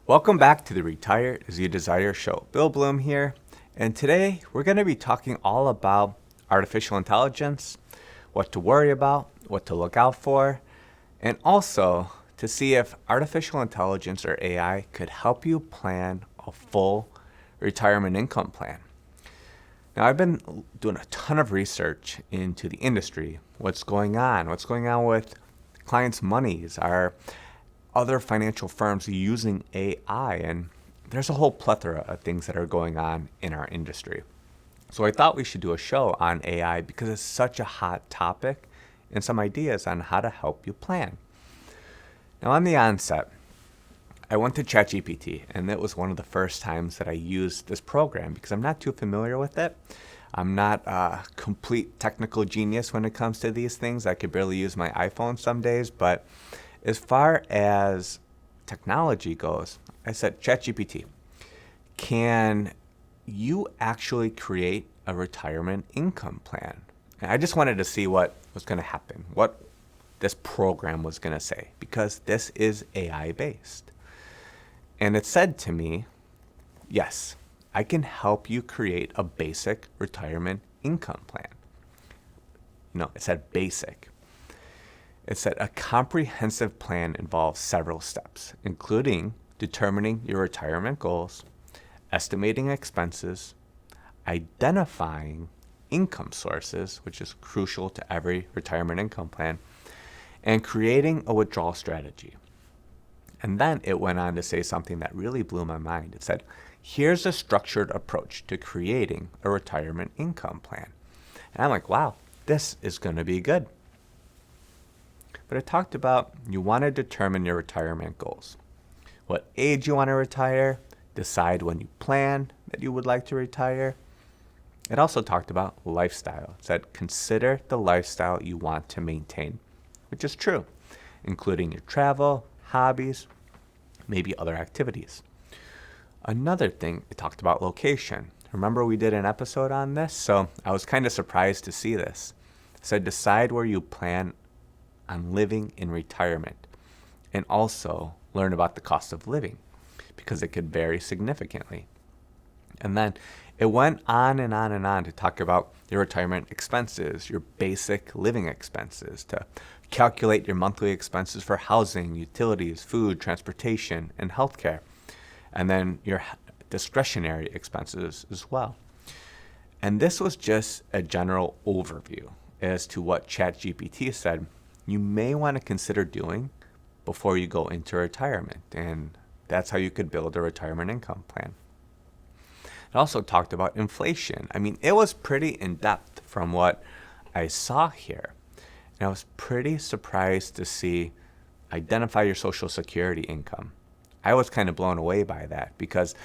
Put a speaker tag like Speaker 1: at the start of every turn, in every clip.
Speaker 1: Welcome back to the Retire as You Desire show. Bill Bloom here, and today we're going to be talking all about artificial intelligence, what to worry about, what to look out for, and also to see if artificial intelligence or AI could help you plan a full retirement income plan. Now, I've been doing a ton of research into the industry, what's going on with clients' monies, our other financial firms using AI, and there's a whole plethora of things that are going on in our industry. So I thought we should do a show on AI because it's such a hot topic and some ideas on how to help you plan. Now, on the onset, I went to ChatGPT, and it was one of the first times that I used this program because I'm not too familiar with it. I'm not a complete technical genius when it comes to these things. I could barely use my iPhone some days, but as far as technology goes, I said, ChatGPT, can you actually create a retirement income plan? And I just wanted to see what was going to happen, what this program was going to say, because this is AI based. And it said to me, yes, I can help you create a basic retirement income plan. No, it said basic. It said a comprehensive plan involves several steps, including determining your retirement goals, estimating expenses, identifying income sources, which is crucial to every retirement income plan, and creating a withdrawal strategy. And then it went on to say something that really blew my mind. It said, here's a structured approach to creating a retirement income plan. And I'm like, wow, this is going to be good. But it talked about you want to determine your retirement goals. What age you want to retire, decide when you plan that you would like to retire. It also talked about lifestyle. It said consider the lifestyle you want to maintain, which is true, including your travel, hobbies, maybe other activities. Another thing, it talked about location. Remember we did an episode on this? So I was kind of surprised to see this. It said decide where you plan on living in retirement, and also learn about the cost of living because it could vary significantly. And then it went on and on and on to talk about your retirement expenses, your basic living expenses, to calculate your monthly expenses for housing, utilities, food, transportation, and healthcare, and then your discretionary expenses as well. And this was just a general overview as to what ChatGPT said you may want to consider doing before you go into retirement. And that's how you could build a retirement income plan. It also talked about inflation. I mean, it was pretty in-depth from what I saw here. And I was pretty surprised to see identify your Social Security income. I was kind of blown away by that because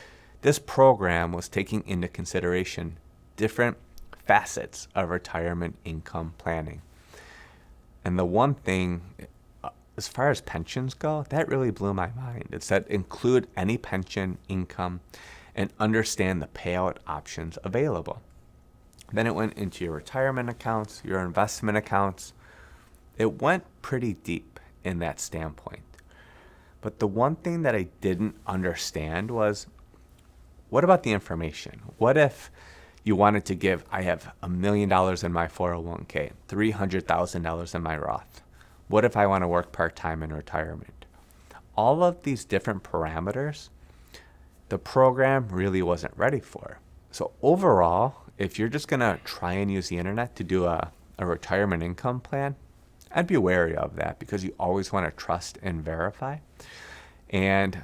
Speaker 1: this program was taking into consideration different facets of retirement income planning. And the one thing, as far as pensions go, that really blew my mind. It said include any pension income and understand the payout options available. Then it went into your retirement accounts, your investment accounts. It went pretty deep in that standpoint. But the one thing that I didn't understand was, what about the information? What if you wanted to give, I have $1 million in my 401k, $300,000 in my Roth. What if I want to work part-time in retirement? All of these different parameters, the program really wasn't ready for. So overall, if you're just going to try and use the internet to do a retirement income plan, I'd be wary of that because you always want to trust and verify. And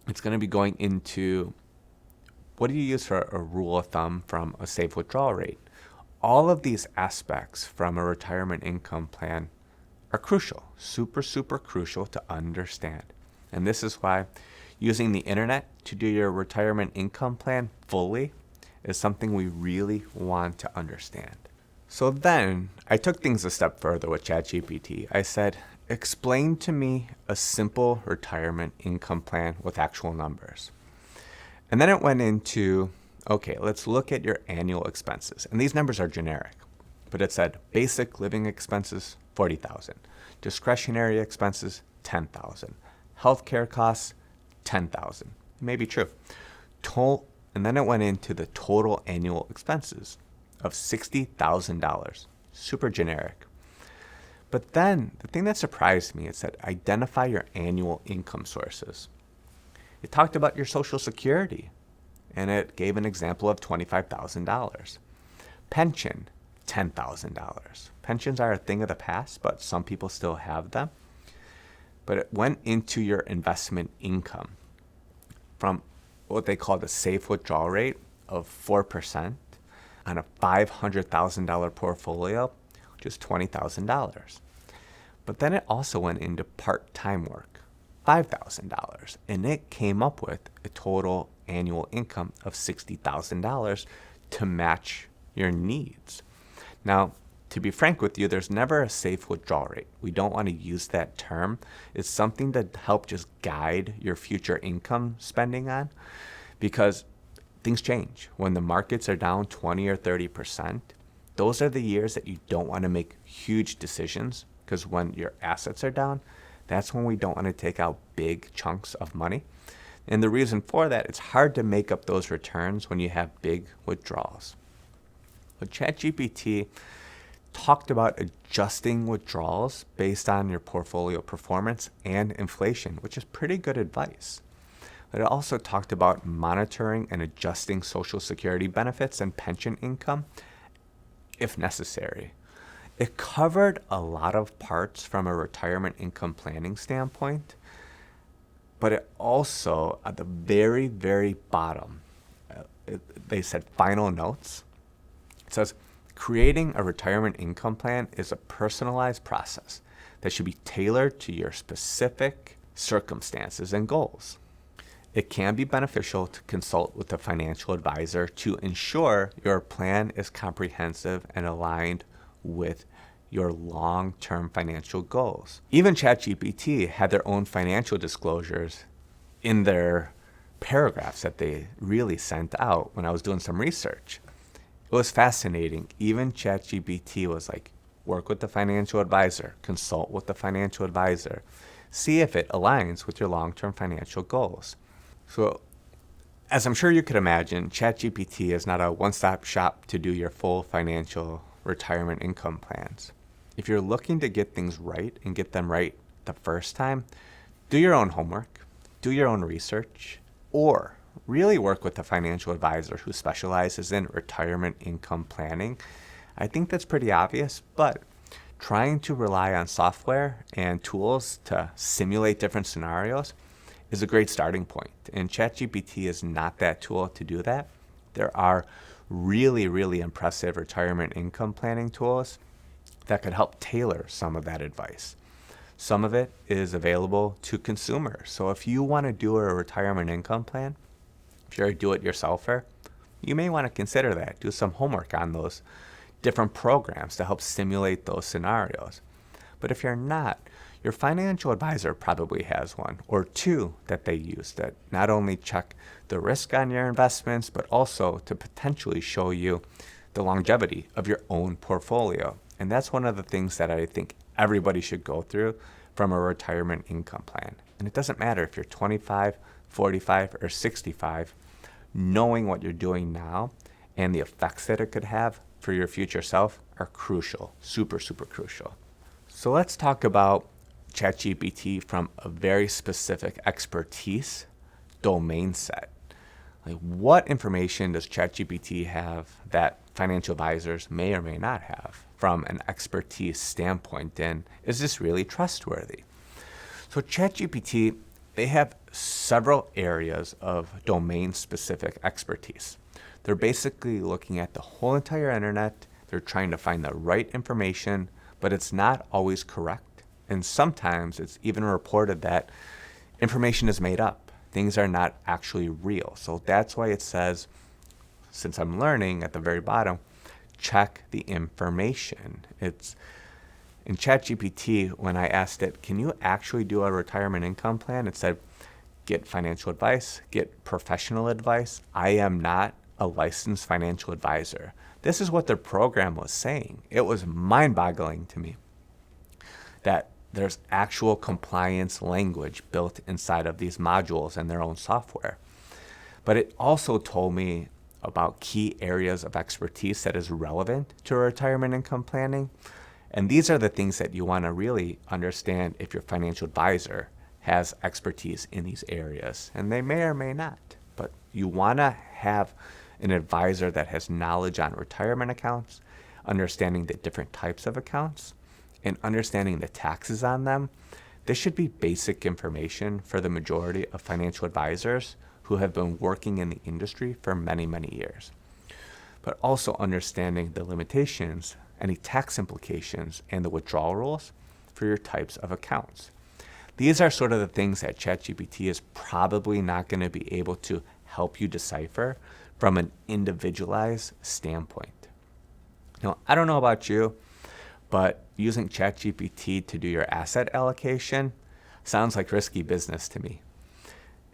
Speaker 1: it's going to be going into, what do you use for a rule of thumb from a safe withdrawal rate? All of these aspects from a retirement income plan are crucial, super, super crucial to understand. And this is why using the internet to do your retirement income plan fully is something we really want to understand. So then I took things a step further with ChatGPT. I said, explain to me a simple retirement income plan with actual numbers. And then it went into, okay, let's look at your annual expenses. And these numbers are generic, but it said basic living expenses, $40,000. Discretionary expenses, $10,000. Healthcare costs, $10,000. It may be true. And then it went into the total annual expenses of $60,000. Super generic. But then the thing that surprised me is that identify your annual income sources. It talked about your Social Security, and it gave an example of $25,000. Pension, $10,000. Pensions are a thing of the past, but some people still have them. But it went into your investment income from what they call the safe withdrawal rate of 4% on a $500,000 portfolio, which is $20,000. But then it also went into part-time work, $5,000, and it came up with a total annual income of $60,000 to match your needs. Now, to be frank with you, there's never a safe withdrawal rate. We don't want to use that term. It's something to help just guide your future income spending on, because things change. When the markets are down 20 or 30%, those are the years that you don't want to make huge decisions, because when your assets are down, that's when we don't want to take out big chunks of money. And the reason for that, it's hard to make up those returns when you have big withdrawals. But ChatGPT talked about adjusting withdrawals based on your portfolio performance and inflation, which is pretty good advice. But it also talked about monitoring and adjusting Social Security benefits and pension income if necessary. It covered a lot of parts from a retirement income planning standpoint, but it also, at the very, very bottom, they said final notes. It says, creating a retirement income plan is a personalized process that should be tailored to your specific circumstances and goals. It can be beneficial to consult with a financial advisor to ensure your plan is comprehensive and aligned with your long-term financial goals. Even ChatGPT had their own financial disclosures in their paragraphs that they really sent out when I was doing some research. It was fascinating. Even ChatGPT was like, work with the financial advisor, consult with the financial advisor, see if it aligns with your long-term financial goals. So, as I'm sure you could imagine, ChatGPT is not a one-stop shop to do your full financial retirement income plans. If you're looking to get things right and get them right the first time, do your own homework, do your own research, or really work with a financial advisor who specializes in retirement income planning. I think that's pretty obvious, but trying to rely on software and tools to simulate different scenarios is a great starting point. And ChatGPT is not that tool to do that. There are really, really impressive retirement income planning tools that could help tailor some of that advice. Some of it is available to consumers. So if you want to do a retirement income plan, if you're a do-it-yourselfer, you may want to consider that. Do some homework on those different programs to help simulate those scenarios. But if you're not, your financial advisor probably has one or two that they use that not only check the risk on your investments, but also to potentially show you the longevity of your own portfolio. And that's one of the things that I think everybody should go through from a retirement income plan. And it doesn't matter if you're 25, 45, or 65, knowing what you're doing now and the effects that it could have for your future self are crucial, super, super crucial. So let's talk about ChatGPT from a very specific expertise domain set. Like, what information does ChatGPT have that financial advisors may or may not have from an expertise standpoint? And is this really trustworthy? So ChatGPT, they have several areas of domain-specific expertise. They're basically looking at the whole entire internet. They're trying to find the right information, but it's not always correct. And sometimes it's even reported that information is made up. Things are not actually real. So that's why it says, since I'm learning at the very bottom, check the information. It's in ChatGPT, when I asked it, can you actually do a retirement income plan? It said, get financial advice, get professional advice. I am not a licensed financial advisor. This is what their program was saying. It was mind-boggling to me that there's actual compliance language built inside of these modules and their own software. But it also told me about key areas of expertise that is relevant to retirement income planning. And these are the things that you want to really understand if your financial advisor has expertise in these areas. And they may or may not, but you want to have an advisor that has knowledge on retirement accounts, understanding the different types of accounts, and understanding the taxes on them. This should be basic information for the majority of financial advisors who have been working in the industry for many, many years. But also understanding the limitations, any tax implications, and the withdrawal rules for your types of accounts. These are sort of the things that ChatGPT is probably not going to be able to help you decipher from an individualized standpoint. Now, I don't know about you, but using ChatGPT to do your asset allocation sounds like risky business to me.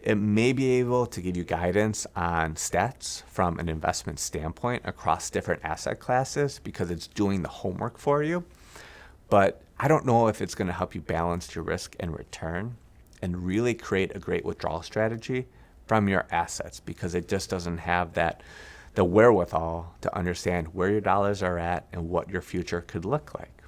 Speaker 1: It may be able to give you guidance on stats from an investment standpoint across different asset classes because it's doing the homework for you. But I don't know if it's going to help you balance your risk and return and really create a great withdrawal strategy from your assets because it just doesn't have the wherewithal to understand where your dollars are at and what your future could look like.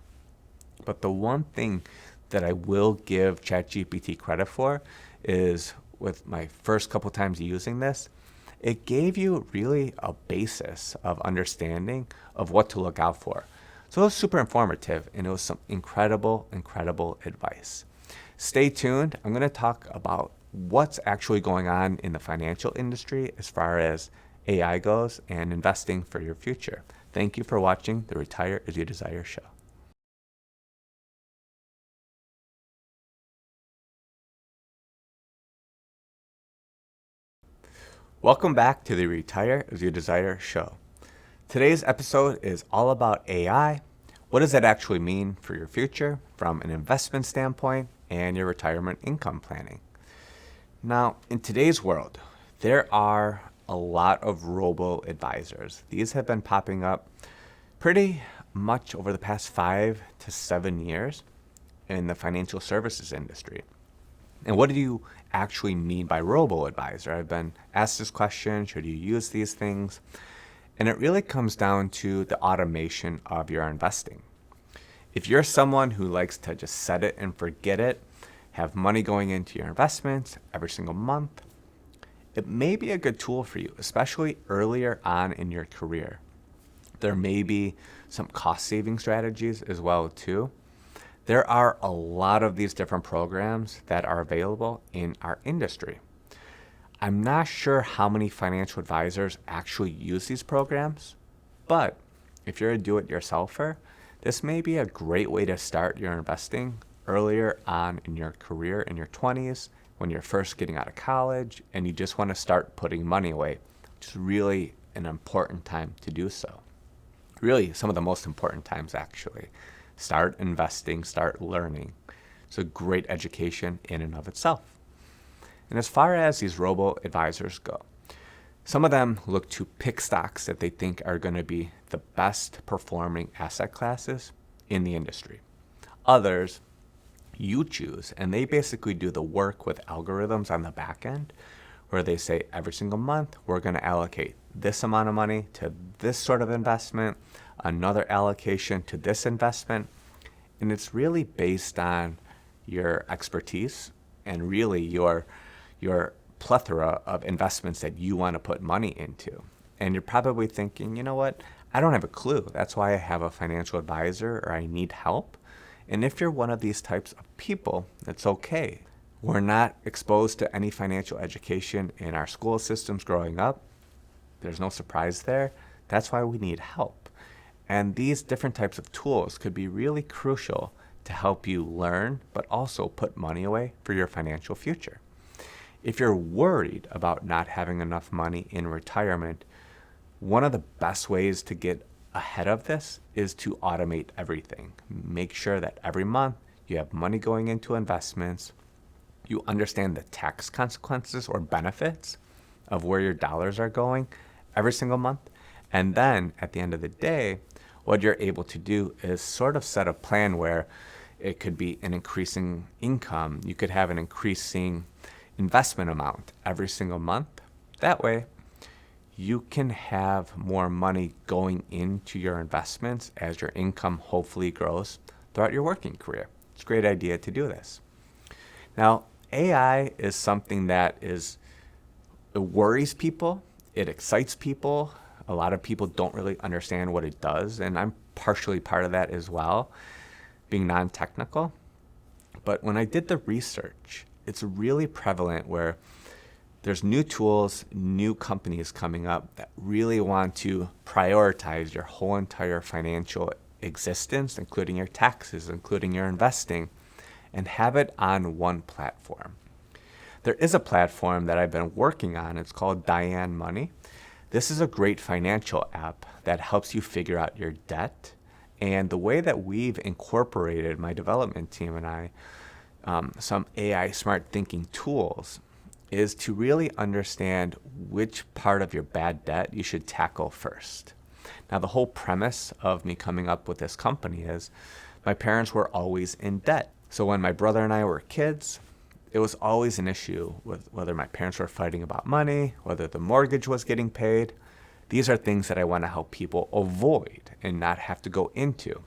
Speaker 1: But the one thing that I will give ChatGPT credit for is with my first couple times using this, it gave you really a basis of understanding of what to look out for. So it was super informative and it was some incredible advice. Stay tuned. I'm going to talk about what's actually going on in the financial industry as far as AI goes and investing for your future. Thank you for watching the Retire As You Desire show. Welcome back to the Retire As You Desire show. Today's episode is all about AI. What does that actually mean for your future from an investment standpoint and your retirement income planning? Now, in today's world, there are a lot of robo-advisors. These have been popping up pretty much over the past 5 to 7 years in the financial services industry. And what do you actually mean by robo-advisor? I've been asked this question, should you use these things? And it really comes down to the automation of your investing. If you're someone who likes to just set it and forget it, have money going into your investments every single month, it may be a good tool for you, especially earlier on in your career. There may be some cost-saving strategies as well too. There are a lot of these different programs that are available in our industry. I'm not sure how many financial advisors actually use these programs, but if you're a do-it-yourselfer, this may be a great way to start your investing earlier on in your career in your 20s, when you're first getting out of college and you just want to start putting money away, which is really an important time to do so. Really, some of the most important times actually. Start investing, start learning. It's a great education in and of itself. And as far as these robo-advisors go, some of them look to pick stocks that they think are going to be the best performing asset classes in the industry. Others, you choose, and they basically do the work with algorithms on the back end, where they say every single month, we're going to allocate this amount of money to this sort of investment, another allocation to this investment. And it's really based on your expertise and really your plethora of investments that you want to put money into. And you're probably thinking, you know what? I don't have a clue. That's why I have a financial advisor or I need help. And if you're one of these types of people, it's okay. We're not exposed to any financial education in our school systems growing up. There's no surprise there. That's why we need help. And these different types of tools could be really crucial to help you learn, but also put money away for your financial future. If you're worried about not having enough money in retirement, one of the best ways to get ahead of this is to automate everything. Make sure that every month you have money going into investments. You understand the tax consequences or benefits of where your dollars are going every single month. And then at the end of the day, what you're able to do is sort of set a plan where It could be an increasing income. You could have an increasing investment amount every single month. That way, you can have more money going into your investments as your income hopefully grows throughout your working career. It's a great idea to do this. Now, AI is something that it worries people, it excites people. A lot of people don't really understand what it does, and I'm partially part of that as well, being non-technical. But when I did the research, it's really prevalent where there's new tools, new companies coming up that really want to prioritize your whole entire financial existence, including your taxes, including your investing, and have it on one platform. There is a platform that I've been working on. It's called Diane Money. This is a great financial app that helps you figure out your debt. And the way that we've incorporated, my development team and I, some AI smart thinking tools is to really understand which part of your bad debt you should tackle first. Now, the whole premise of me coming up with this company is my parents were always in debt. So when my brother and I were kids, it was always an issue with whether my parents were fighting about money, whether the mortgage was getting paid. These are things that I want to help people avoid and not have to go into.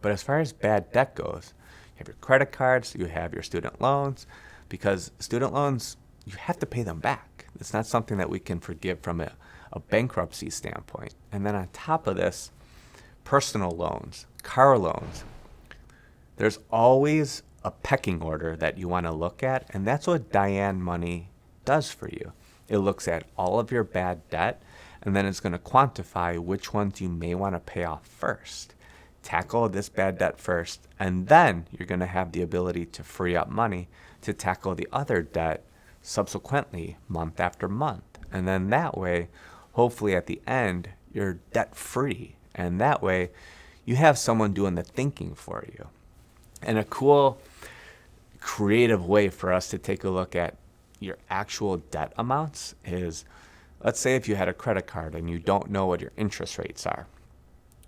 Speaker 1: But as far as bad debt goes, you have your credit cards, you have your student loans, because student loans, you have to pay them back. It's not something that we can forgive from a bankruptcy standpoint. And then on top of this, personal loans, car loans, there's always a pecking order that you want to look at, and that's what Diane Money does for you. It looks at all of your bad debt, and then it's going to quantify which ones you may want to pay off first. Tackle this bad debt first, and then you're going to have the ability to free up money to tackle the other debt subsequently, month after month. And then that way, hopefully at the end, you're debt free. And that way, you have someone doing the thinking for you. And a cool, creative way for us to take a look at your actual debt amounts is, let's say if you had a credit card and you don't know what your interest rates are.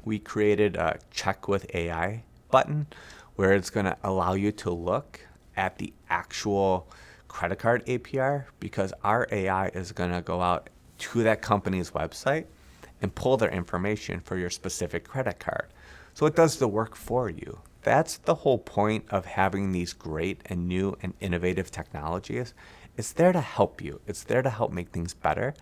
Speaker 1: We created a check with AI button where it's going to allow you to look at the actual credit card APR, because our AI is going to go out to that company's website and pull their information for your specific credit card. So it does the work for you. That's the whole point of having these great and new and innovative technologies. It's there to help you. It's there to help make things better.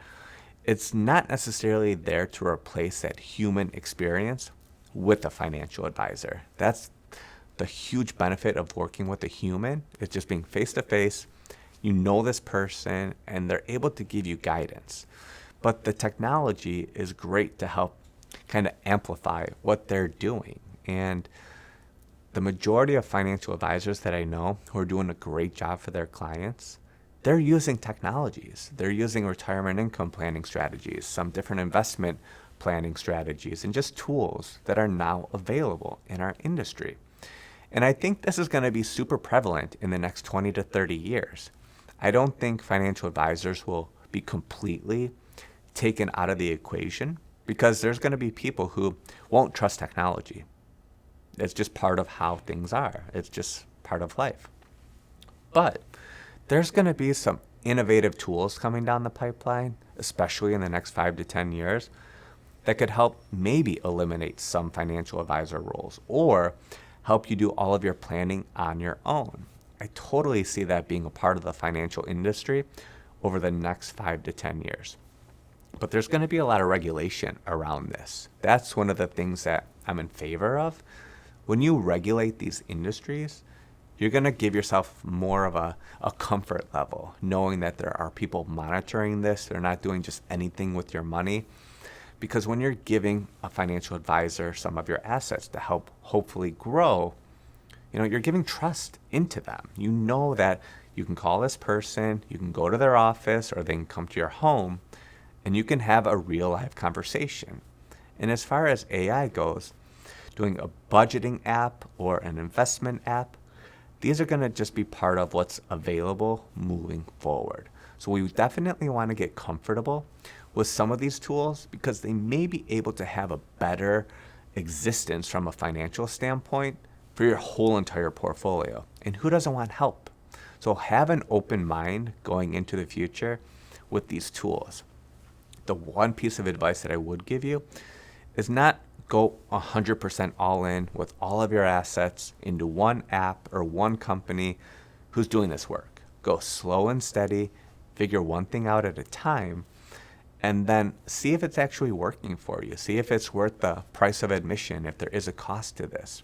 Speaker 1: It's not necessarily there to replace that human experience with a financial advisor. That's the huge benefit of working with a human. It's just being face to face. You know this person, and they're able to give you guidance. But the technology is great to help kind of amplify what they're doing. And the majority of financial advisors that I know who are doing a great job for their clients, they're using technologies. They're using retirement income planning strategies, some different investment planning strategies, and just tools that are now available in our industry. And I think this is going to be super prevalent in the next 20 to 30 years. I don't think financial advisors will be completely taken out of the equation, because there's going to be people who won't trust technology. It's just part of how things are. It's just part of life. But there's going to be some innovative tools coming down the pipeline, especially in the next 5 to 10 years, that could help maybe eliminate some financial advisor roles or help you do all of your planning on your own. I totally see that being a part of the financial industry over the next 5 to 10 years. But there's going to be a lot of regulation around this. That's one of the things that I'm in favor of. When you regulate these industries, you're going to give yourself more of a comfort level, knowing that there are people monitoring this. They're not doing just anything with your money. Because when you're giving a financial advisor some of your assets to help hopefully grow, you're giving trust into them. You know that you can call this person, you can go to their office, or they can come to your home, and you can have a real life conversation. And as far as AI goes, doing a budgeting app or an investment app, these are going to just be part of what's available moving forward. So we definitely want to get comfortable with some of these tools, because they may be able to have a better existence from a financial standpoint for your whole entire portfolio. And who doesn't want help? So have an open mind going into the future with these tools. The one piece of advice that I would give you is not go 100% all in with all of your assets into one app or one company who's doing this work. Go slow and steady, figure one thing out at a time, and then see if it's actually working for you. See if it's worth the price of admission, if there is a cost to this.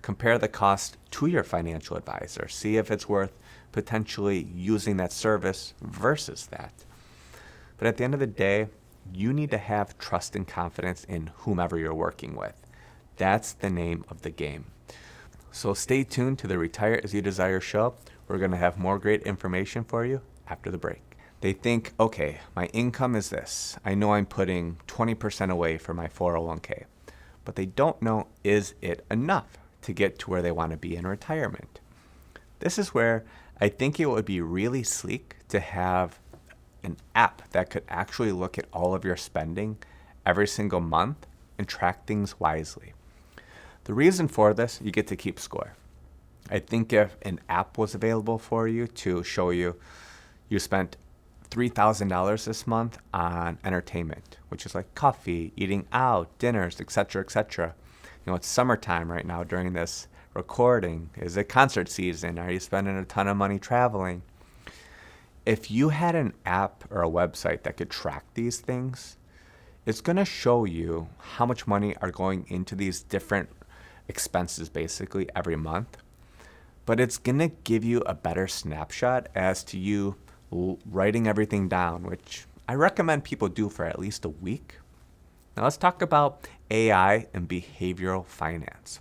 Speaker 1: Compare the cost to your financial advisor. See if it's worth potentially using that service versus that. But at the end of the day, you need to have trust and confidence in whomever you're working with. That's the name of the game. So stay tuned to the Retire As You Desire show. We're going to have more great information for you after the break. They think, okay, my income is this. I know I'm putting 20% away for my 401k. But they don't know, is it enough to get to where they want to be in retirement? This is where I think it would be really sleek to have an app that could actually look at all of your spending every single month and track things wisely. The reason for this, you get to keep score. I think if an app was available for you to show you spent $3,000 this month on entertainment, which is like coffee, eating out, dinners, etc., etc. It's summertime right now during this recording. Is it concert season? Are you spending a ton of money traveling? If you had an app or a website that could track these things, it's going to show you how much money are going into these different expenses basically every month. But it's going to give you a better snapshot as to you writing everything down, which I recommend people do for at least a week. Now let's talk about AI and behavioral finance.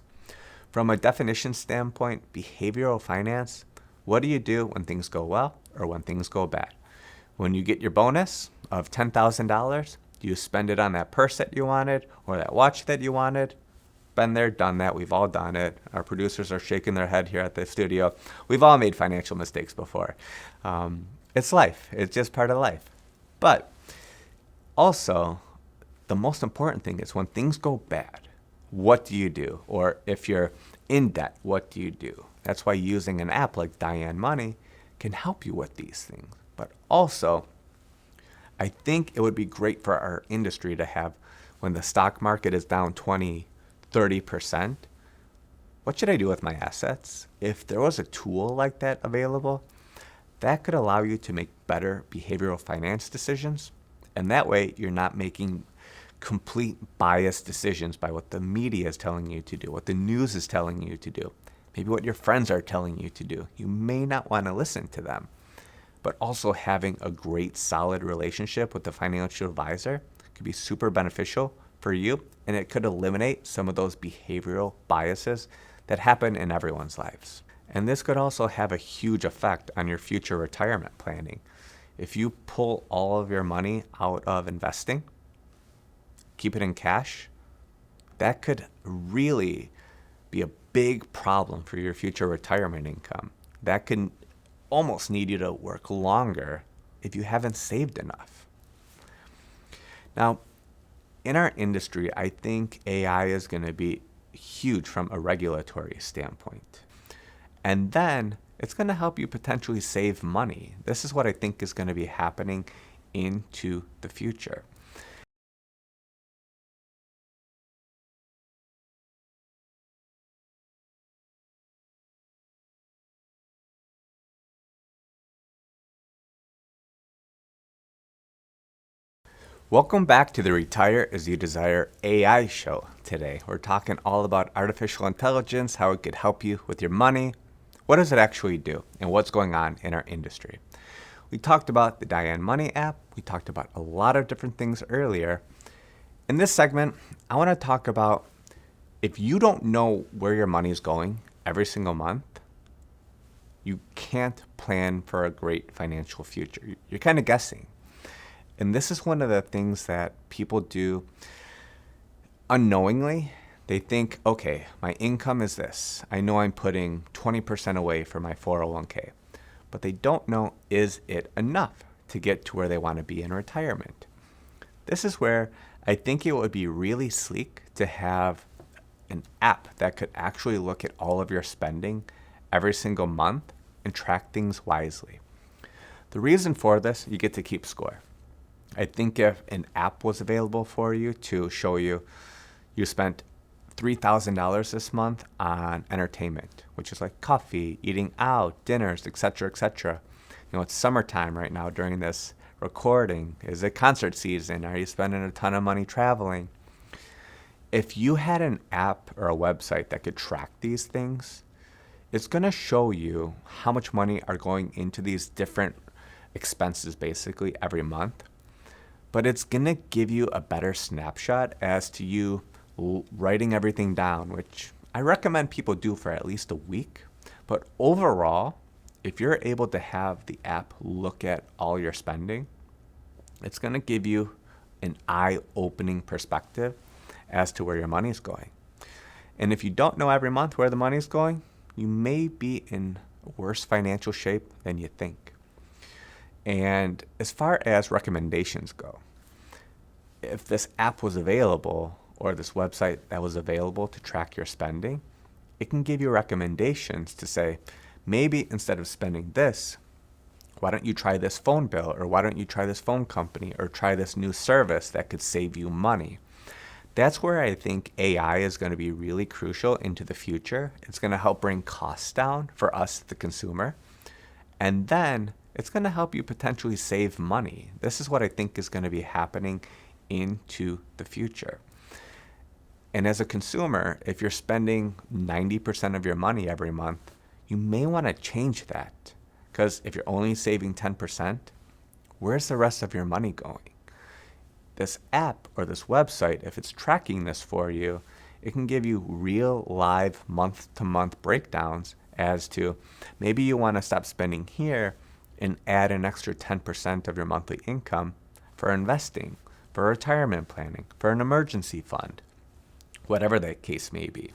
Speaker 1: From a definition standpoint, behavioral finance, what do you do when things go well or when things go bad? When you get your bonus of $10,000, do you spend it on that purse that you wanted or that watch that you wanted? Been there, done that. We've all done it. Our producers are shaking their head here at the studio. We've all made financial mistakes before. It's life. It's just part of life. But also, the most important thing is when things go bad, what do you do? Or if you're in debt, what do you do? That's why using an app like Diane Money can help you with these things. But also, I think it would be great for our industry to have, when the stock market is down 20, 30%, what should I do with my assets? If there was a tool like that available, that could allow you to make better behavioral finance decisions. And that way, you're not making complete biased decisions by what the media is telling you to do, what the news is telling you to do, maybe what your friends are telling you to do. You may not want to listen to them. But also having a great, solid relationship with the financial advisor could be super beneficial for you, and it could eliminate some of those behavioral biases that happen in everyone's lives. And this could also have a huge effect on your future retirement planning. If you pull all of your money out of investing, keep it in cash, that could really be a big problem for your future retirement income. That can almost need you to work longer if you haven't saved enough. Now, in our industry, I think AI is going to be huge from a regulatory standpoint. And then it's going to help you potentially save money. This is what I think is going to be happening into the future. Welcome back to the Retire As You Desire AI show. Today, we're talking all about artificial intelligence, how it could help you with your money. What does it actually do, and what's going on in our industry? We talked about the Diane Money app. We talked about a lot of different things earlier. In this segment, I want to talk about if you don't know where your money is going every single month, you can't plan for a great financial future. You're kind of guessing. And this is one of the things that people do unknowingly. They think, okay, my income is this. I know I'm putting 20% away for my 401k. But they don't know, is it enough to get to where they want to be in retirement? This is where I think it would be really sleek to have an app that could actually look at all of your spending every single month and track things wisely. The reason for this, you get to keep score. I think if an app was available for you to show you spent $3,000 this month on entertainment, which is like coffee, eating out, dinners, etc., etc. It's summertime right now during this recording. Is it concert season? Are you spending a ton of money traveling? If you had an app or a website that could track these things, it's going to show you how much money are going into these different expenses basically every month. But it's going to give you a better snapshot as to you writing everything down, which I recommend people do for at least a week. But overall, if you're able to have the app look at all your spending, it's going to give you an eye-opening perspective as to where your money's going. And if you don't know every month where the money's going, you may be in worse financial shape than you think. And as far as recommendations go, if this app was available or this website that was available to track your spending, it can give you recommendations to say, maybe instead of spending this, why don't you try this phone bill, or why don't you try this phone company, or try this new service that could save you money. That's where I think AI is going to be really crucial into the future. It's going to help bring costs down for us, the consumer. And then it's going to help you potentially save money. This is what I think is going to be happening into the future. And as a consumer, if you're spending 90% of your money every month, you may want to change that. Because if you're only saving 10%, where's the rest of your money going? This app or this website, if it's tracking this for you, it can give you real live month-to-month breakdowns as to maybe you want to stop spending here and add an extra 10% of your monthly income for investing, for retirement planning, for an emergency fund, whatever that case may be.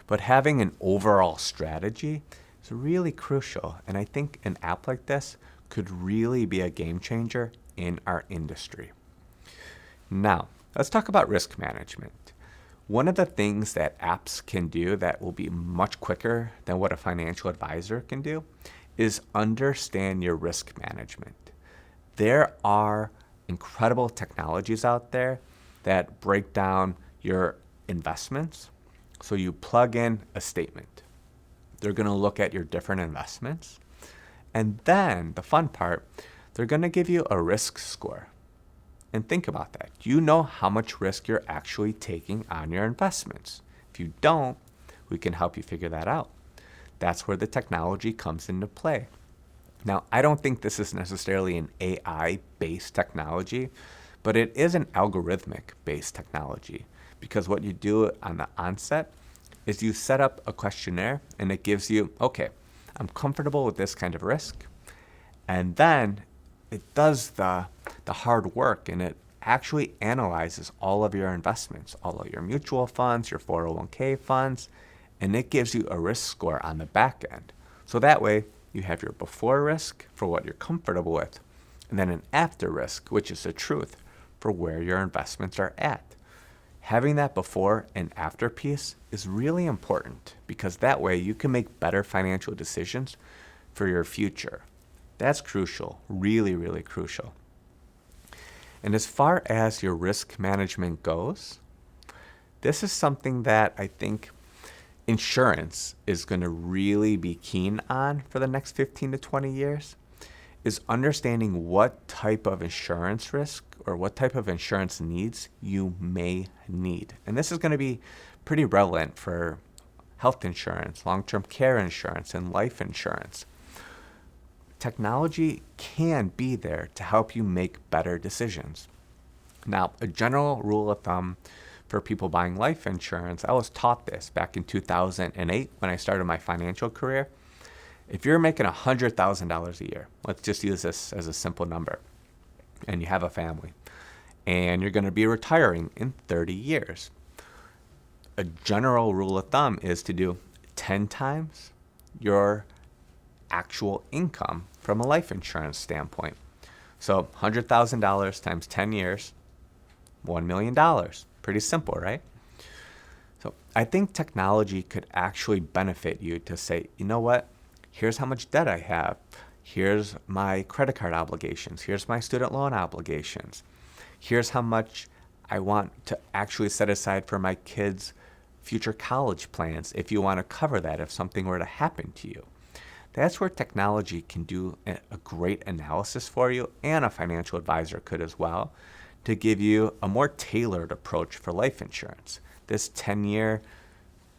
Speaker 1: But having an overall strategy is really crucial, and I think an app like this could really be a game changer in our industry. Now, let's talk about risk management. One of the things that apps can do that will be much quicker than what a financial advisor can do is understand your risk management. There are incredible technologies out there that break down your investments. So you plug in a statement. They're going to look at your different investments. And then the fun part, they're going to give you a risk score. And think about that. You know how much risk you're actually taking on your investments. If you don't, we can help you figure that out. That's where the technology comes into play. Now, I don't think this is necessarily an AI-based technology, but it is an algorithmic-based technology. Because what you do on the onset is you set up a questionnaire and it gives you, okay, I'm comfortable with this kind of risk. And then it does the hard work and it actually analyzes all of your investments, all of your mutual funds, your 401k funds, and it gives you a risk score on the back end. So that way you have your before risk for what you're comfortable with, and then an after risk, which is the truth for where your investments are at. Having that before and after piece is really important because that way you can make better financial decisions for your future. That's crucial, really, really crucial. And as far as your risk management goes, this is something that I think insurance is going to really be keen on for the next 15 to 20 years, is understanding what type of insurance risk or what type of insurance needs you may need. And this is going to be pretty relevant for health insurance, long-term care insurance, and life insurance. Technology can be there to help you make better decisions. Now, a general rule of thumb for people buying life insurance, I was taught this back in 2008 when I started my financial career. If you're making $100,000 a year, let's just use this as a simple number, and you have a family, and you're going to be retiring in 30 years, a general rule of thumb is to do 10 times your actual income from a life insurance standpoint. So $100,000 times 10 years, $1 million. Pretty simple, right? So I think technology could actually benefit you to say, you know what, here's how much debt I have. Here's my credit card obligations. Here's my student loan obligations. Here's how much I want to actually set aside for my kids' future college plans if you want to cover that if something were to happen to you. That's where technology can do a great analysis for you, and a financial advisor could as well, to give you a more tailored approach for life insurance. This 10-year,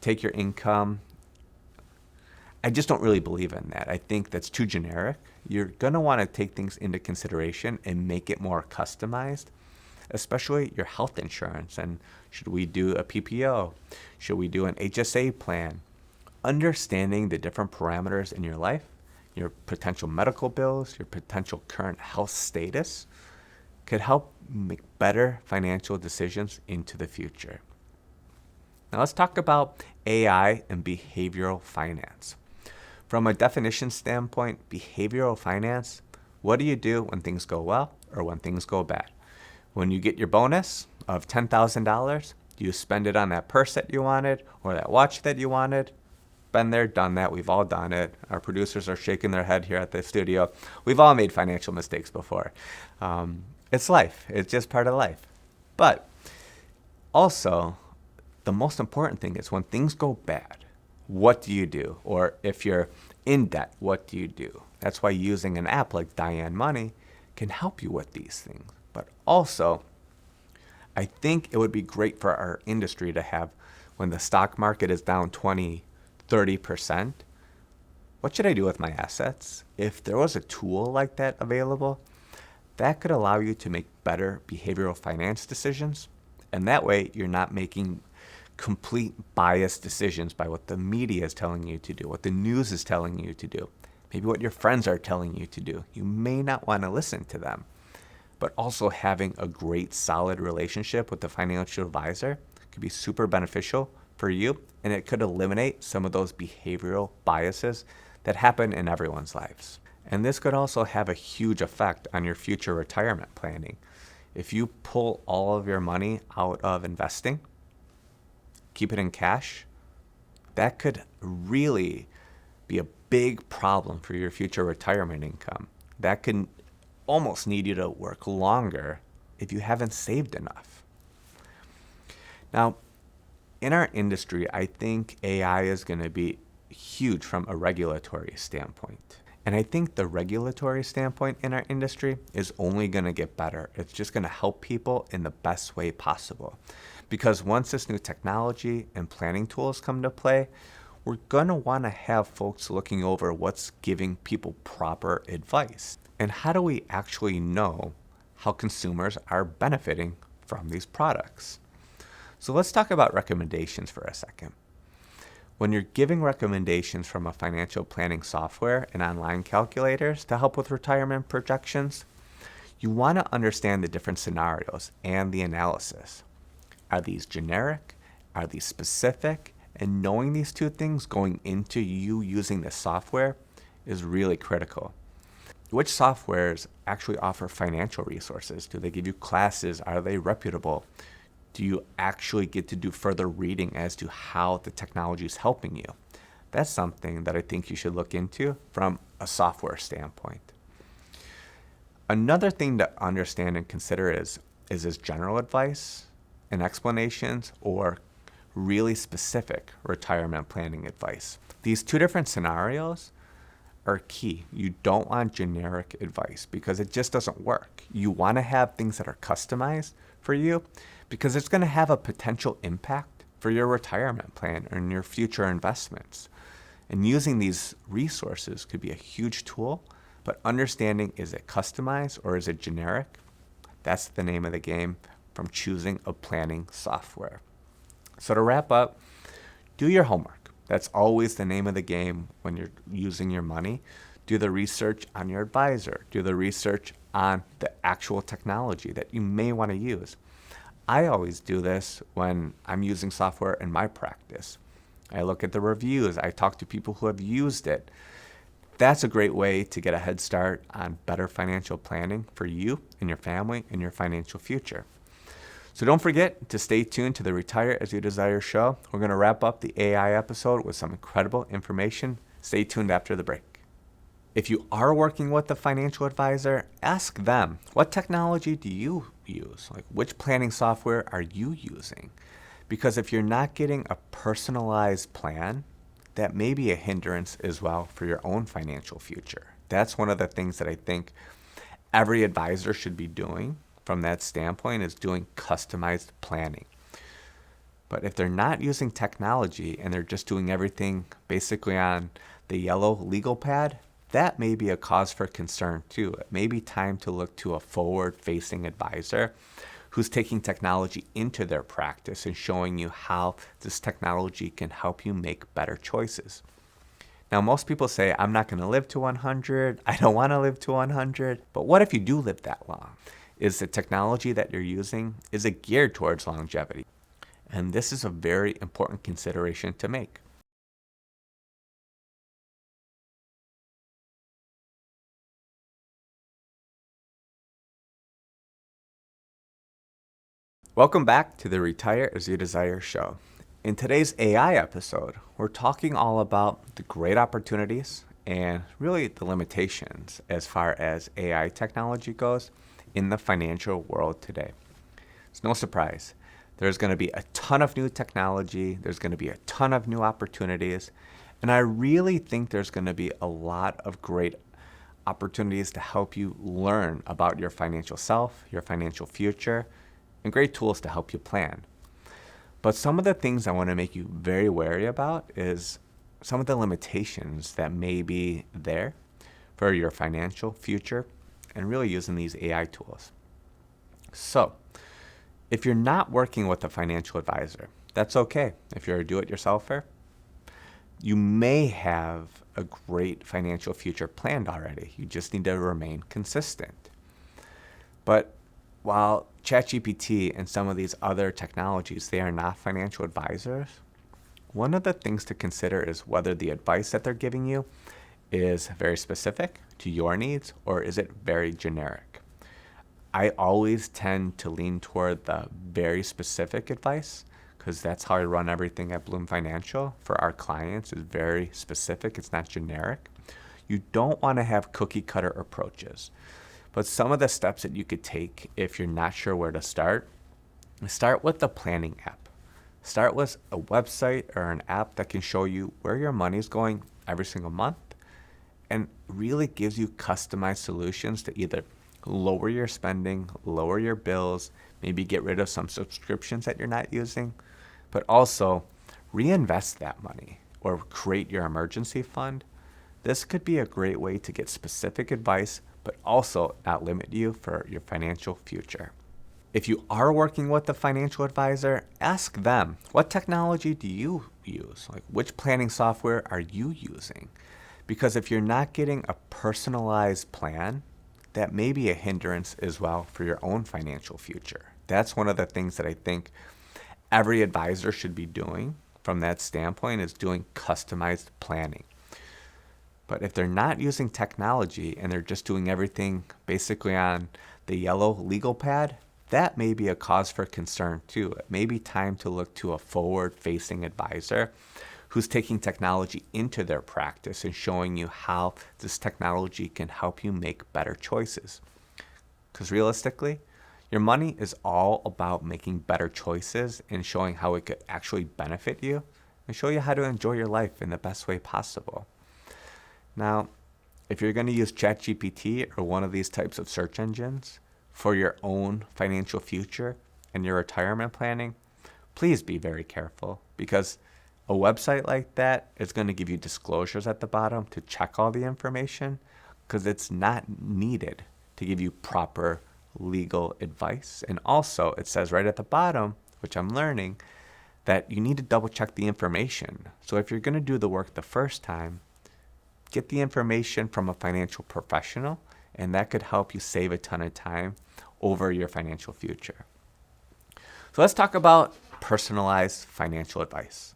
Speaker 1: take your income, I just don't really believe in that. I think that's too generic. You're going to want to take things into consideration and make it more customized, especially your health insurance. And should we do a PPO? Should we do an HSA plan? Understanding the different parameters in your life, your potential medical bills, your potential current health status, could help make better financial decisions into the future. Now let's talk about AI and behavioral finance. From a definition standpoint, behavioral finance, what do you do when things go well or when things go bad? When you get your bonus of $10,000, do you spend it on that purse that you wanted or that watch that you wanted? Been there, done that. We've all done it. Our producers are shaking their head here at the studio. We've all made financial mistakes before. It's life. It's just part of life. But also, the most important thing is when things go bad, what do you do? Or if you're in debt, what do you do? That's why using an app like Diane Money can help you with these things. But also, I think it would be great for our industry to have, when the stock market is down 20, 30%, what should I do with my assets? If there was a tool like that available, that could allow you to make better behavioral finance decisions. And that way, you're not making complete biased decisions by what the media is telling you to do, what the news is telling you to do, maybe what your friends are telling you to do. You may not want to listen to them. But also having a great, solid relationship with the financial advisor could be super beneficial for you, and it could eliminate some of those behavioral biases that happen in everyone's lives. And this could also have a huge effect on your future retirement planning. If you pull all of your money out of investing, keep it in cash, that could really be a big problem for your future retirement income. That can almost need you to work longer if you haven't saved enough. Now, in our industry, I think AI is going to be huge from a regulatory standpoint. And I think the regulatory standpoint in our industry is only going to get better. It's just going to help people in the best way possible. Because once this new technology and planning tools come to play, we're going to want to have folks looking over what's giving people proper advice. And how do we actually know how consumers are benefiting from these products? So let's talk about recommendations for a second. When you're giving recommendations from a financial planning software and online calculators to help with retirement projections, you want to understand the different scenarios and the analysis. Are these generic? Are these specific? And knowing these two things going into you using this software is really critical. Which softwares actually offer financial resources? Do they give you classes? Are they reputable? Do you actually get to do further reading as to how the technology is helping you? That's something that I think you should look into from a software standpoint. Another thing to understand and consider is this general advice and explanations or really specific retirement planning advice? These two different scenarios are key. You don't want generic advice because it just doesn't work. You want to have things that are customized for you because it's going to have a potential impact for your retirement plan and your future investments. And using these resources could be a huge tool, but understanding, is it customized or is it generic? That's the name of the game from choosing a planning software. So to wrap up, do your homework. That's always the name of the game when you're using your money. Do the research on your advisor. Do the research on the actual technology that you may want to use. I always do this when I'm using software in my practice. I look at the reviews. I talk to people who have used it. That's a great way to get a head start on better financial planning for you and your family and your financial future. So don't forget to stay tuned to the Retire As You Desire show. We're going to wrap up the AI episode with some incredible information. Stay tuned after the break. If you are working with a financial advisor, ask them, what technology do you use? Like, which planning software are you using? Because if you're not getting a personalized plan, that may be a hindrance as well for your own financial future. That's one of the things that I think every advisor should be doing from that standpoint, is doing customized planning. But if they're not using technology and they're just doing everything basically on the yellow legal pad, that may be a cause for concern too. It may be time to look to a forward-facing advisor who's taking technology into their practice and showing you how this technology can help you make better choices. Now, most people say, I'm not going to live to 100. I don't want to live to 100. But what if you do live that long? Is the technology that you're using, is it geared towards longevity? And this is a very important consideration to make. Welcome back to the Retire As You Desire show. In today's AI episode, we're talking all about the great opportunities and really the limitations as far as AI technology goes in the financial world today. It's no surprise. There's going to be a ton of new technology. There's going to be a ton of new opportunities. And I really think there's going to be a lot of great opportunities to help you learn about your financial self, your financial future, and great tools to help you plan. But some of the things I want to make you very wary about is some of the limitations that may be there for your financial future and really using these AI tools. So, if you're not working with a financial advisor, that's okay. If you're a do-it-yourselfer, you may have a great financial future planned already. You just need to remain consistent. But while ChatGPT and some of these other technologies, they are not financial advisors, one of the things to consider is whether the advice that they're giving you is very specific to your needs or is it very generic. I always tend to lean toward the very specific advice because that's how I run everything at Bloom Financial for our clients. Is very specific. It's not generic. You don't want to have cookie cutter approaches. But some of the steps that you could take if you're not sure where to start with the planning app. Start with a website or an app that can show you where your money is going every single month and really gives you customized solutions to either lower your spending, lower your bills, maybe get rid of some subscriptions that you're not using, but also reinvest that money or create your emergency fund. This could be a great way to get specific advice, but also not limit you for your financial future. If you are working with a financial advisor, ask them, what technology do you use? Like, which planning software are you using? Because if you're not getting a personalized plan, that may be a hindrance as well for your own financial future. That's one of the things that I think every advisor should be doing from that standpoint, is doing customized planning. But if they're not using technology and they're just doing everything basically on the yellow legal pad, that may be a cause for concern too. It may be time to look to a forward-facing advisor who's taking technology into their practice and showing you how this technology can help you make better choices. Because realistically, your money is all about making better choices and showing how it could actually benefit you and show you how to enjoy your life in the best way possible. Now, if you're going to use ChatGPT or one of these types of search engines for your own financial future and your retirement planning, please be very careful, because a website like that is going to give you disclosures at the bottom to check all the information, because it's not needed to give you proper legal advice. And also, it says right at the bottom, which I'm learning, that you need to double check the information. So if you're going to do the work the first time, get the information from a financial professional, and that could help you save a ton of time over your financial future. So let's talk about personalized financial advice.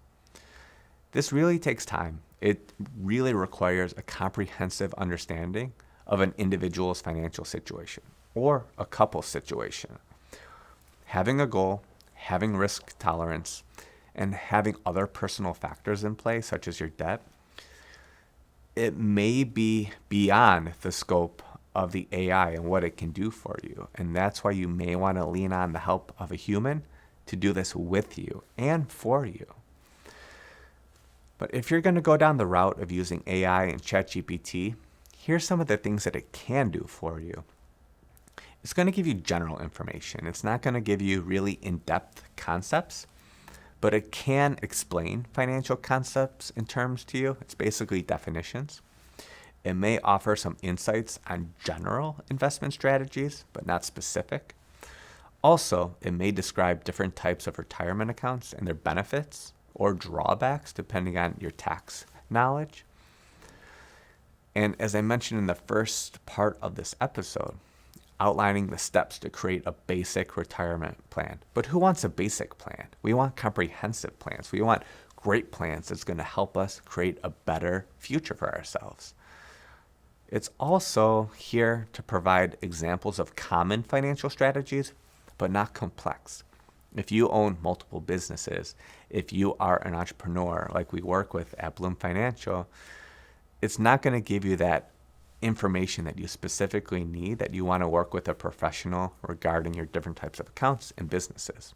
Speaker 1: This really takes time. It really requires a comprehensive understanding of an individual's financial situation or a couple's situation. having a goal, having risk tolerance, and having other personal factors in play, such as your debt, it may be beyond the scope of the AI and what it can do for you. And that's why you may want to lean on the help of a human to do this with you and for you. But if you're going to go down the route of using AI and ChatGPT, here's some of the things that it can do for you. It's going to give you general information. It's not going to give you really in-depth concepts, but it can explain financial concepts in terms to you. It's basically definitions. It may offer some insights on general investment strategies, but not specific. Also, it may describe different types of retirement accounts and their benefits or drawbacks depending on your tax knowledge. And as I mentioned in the first part of this episode, outlining the steps to create a basic retirement plan. But who wants a basic plan? We want comprehensive plans. We want great plans that's going to help us create a better future for ourselves. It's also here to provide examples of common financial strategies, but not complex. If you own multiple businesses, if you are an entrepreneur like we work with at Bloom Financial, it's not going to give you that information that you specifically need, that you want to work with a professional regarding your different types of accounts and businesses.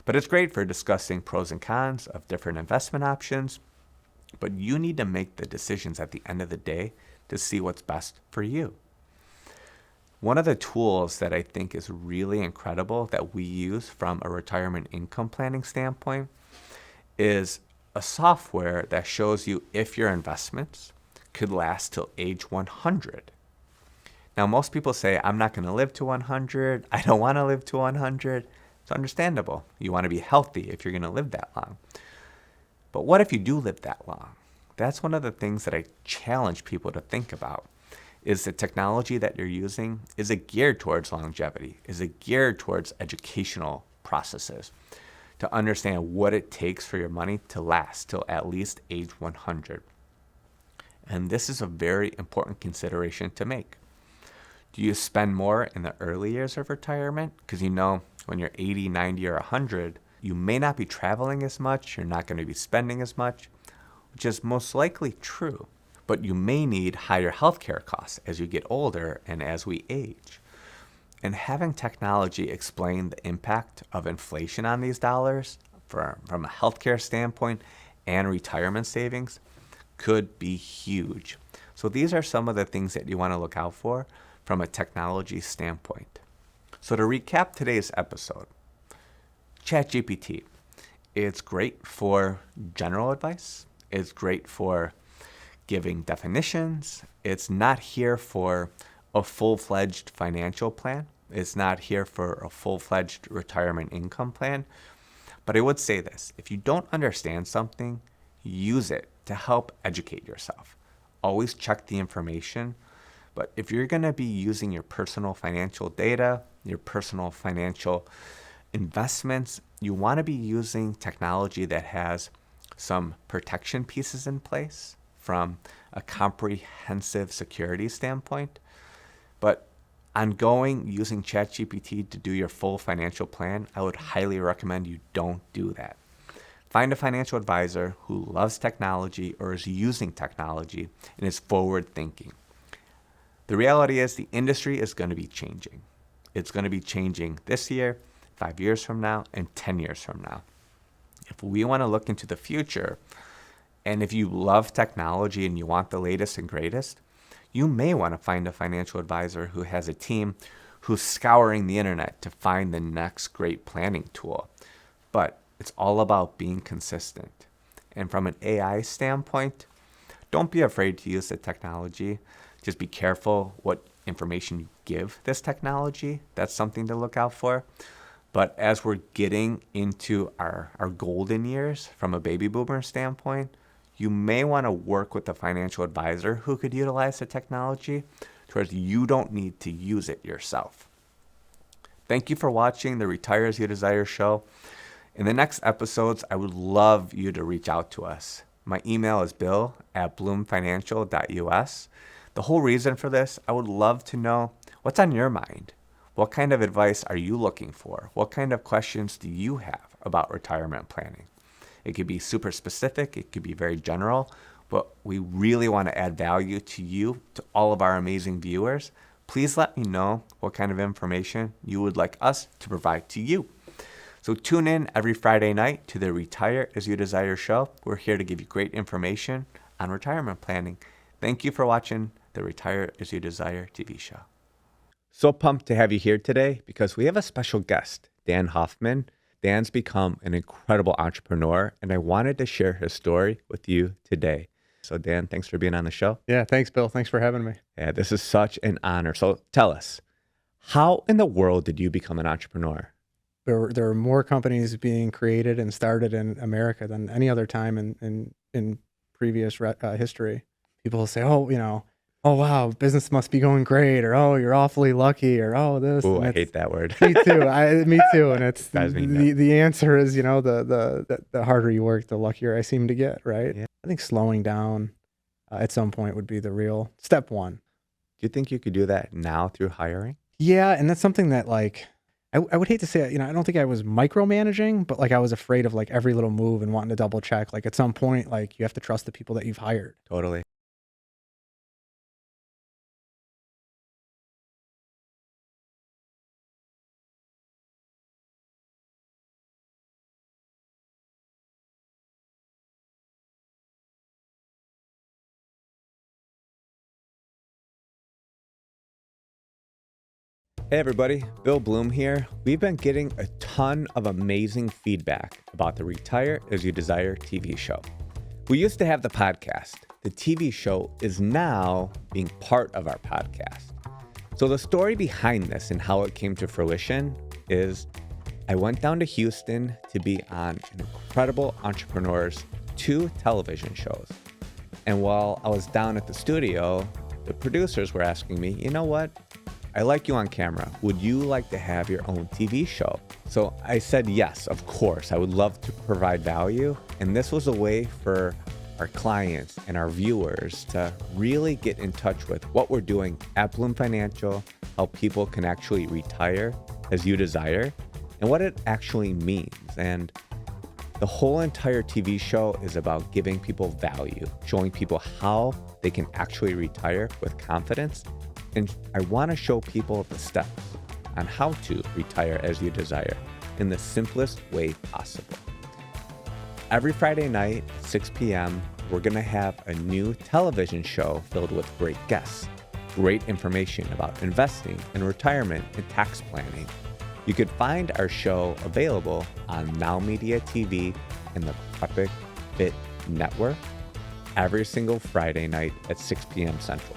Speaker 1: But it's great for discussing pros and cons of different investment options, but you need to make the decisions at the end of the day to see what's best for you. One of the tools that I think is really incredible that we use from a retirement income planning standpoint is a software that shows you if your investments could last till age 100. Now, most people say, I'm not going to live to 100. I don't want to live to 100. It's understandable. You want to be healthy if you're going to live that long. But what if you do live that long? That's one of the things that I challenge people to think about, is the technology that you're using, is it geared towards longevity? Is it geared towards educational processes to understand what it takes for your money to last till at least age 100? And this is a very important consideration to make. Do you spend more in the early years of retirement? Because when you're 80, 90, or 100, you may not be traveling as much, you're not going to be spending as much, which is most likely true. But you may need higher healthcare costs as you get older and as we age. And having technology explain the impact of inflation on these dollars from a healthcare standpoint and retirement savings could be huge. So these are some of the things that you want to look out for from a technology standpoint. So to recap today's episode, ChatGPT, it's great for general advice. It's great for giving definitions. It's not here for a full-fledged financial plan. It's not here for a full-fledged retirement income plan. But I would say this, if you don't understand something, use it to help educate yourself. Always check the information. But if you're going to be using your personal financial data, your personal financial investments, you want to be using technology that has some protection pieces in place from a comprehensive security standpoint. But ongoing using ChatGPT to do your full financial plan, I would highly recommend you don't do that. Find a financial advisor who loves technology or is using technology and is forward thinking. The reality is the industry is going to be changing. It's going to be changing this year, 5 years from now, and 10 years from now. If we want to look into the future, and if you love technology and you want the latest and greatest, you may want to find a financial advisor who has a team who's scouring the internet to find the next great planning tool. But it's all about being consistent. And from an AI standpoint, don't be afraid to use the technology. Just be careful what information you give this technology. That's something to look out for. But as we're getting into our golden years from a baby boomer standpoint, you may want to work with a financial advisor who could utilize the technology towards you don't need to use it yourself. Thank you for watching the Retire As You Desire show. In the next episodes, I would love you to reach out to us. My email is bill@bloomfinancial.us. The whole reason for this, I would love to know what's on your mind. What kind of advice are you looking for? What kind of questions do you have about retirement planning? It could be super specific, it could be very general, but we really want to add value to you, to all of our amazing viewers. Please let me know what kind of information you would like us to provide to you. So tune in every Friday night to the Retire As You Desire show. We're here to give you great information on retirement planning. Thank you for watching the Retire As You Desire TV show. So pumped to have you here today because we have a special guest, Dan Hoffman. Dan's become an incredible entrepreneur, and I wanted to share his story with you today. So Dan, thanks for being on the show.
Speaker 2: Yeah, thanks, Bill. Thanks for having me.
Speaker 1: Yeah, this is such an honor. So tell us, how in the world did you become an entrepreneur?
Speaker 2: There are more companies being created and started in America than any other time in previous history. People will say, oh, wow, business must be going great, or, oh, you're awfully lucky, or, oh, this.
Speaker 1: Ooh, I hate that word.
Speaker 2: Me too. Me too. And it's
Speaker 1: the
Speaker 2: answer is, the harder you work, the luckier I seem to get, right?
Speaker 1: Yeah.
Speaker 2: I think slowing down at some point would be the real step one.
Speaker 1: Do you think you could do that now through hiring?
Speaker 2: Yeah, and that's something that I would hate to say, I don't think I was micromanaging, but I was afraid of every little move and wanting to double check. At some point, you have to trust the people that you've hired.
Speaker 1: Totally. Hey everybody, Bill Bloom here. We've been getting a ton of amazing feedback about the Retire As You Desire TV show. We used to have the podcast. The TV show is now being part of our podcast. So the story behind this and how it came to fruition is I went down to Houston to be on an incredible entrepreneur's 2 television shows. And while I was down at the studio, the producers were asking me, you know what? I like you on camera. Would you like to have your own TV show? So I said yes, of course. I would love to provide value. And this was a way for our clients and our viewers to really get in touch with what we're doing at Bloom Financial, how people can actually retire as you desire, and what it actually means. And the whole entire TV show is about giving people value, showing people how they can actually retire with confidence. And I want to show people the steps on how to retire as you desire in the simplest way possible. Every Friday night at 6 p.m., we're going to have a new television show filled with great guests, great information about investing and retirement and tax planning. You could find our show available on Now Media TV and the Epic Fit Network every single Friday night at 6 p.m. Central.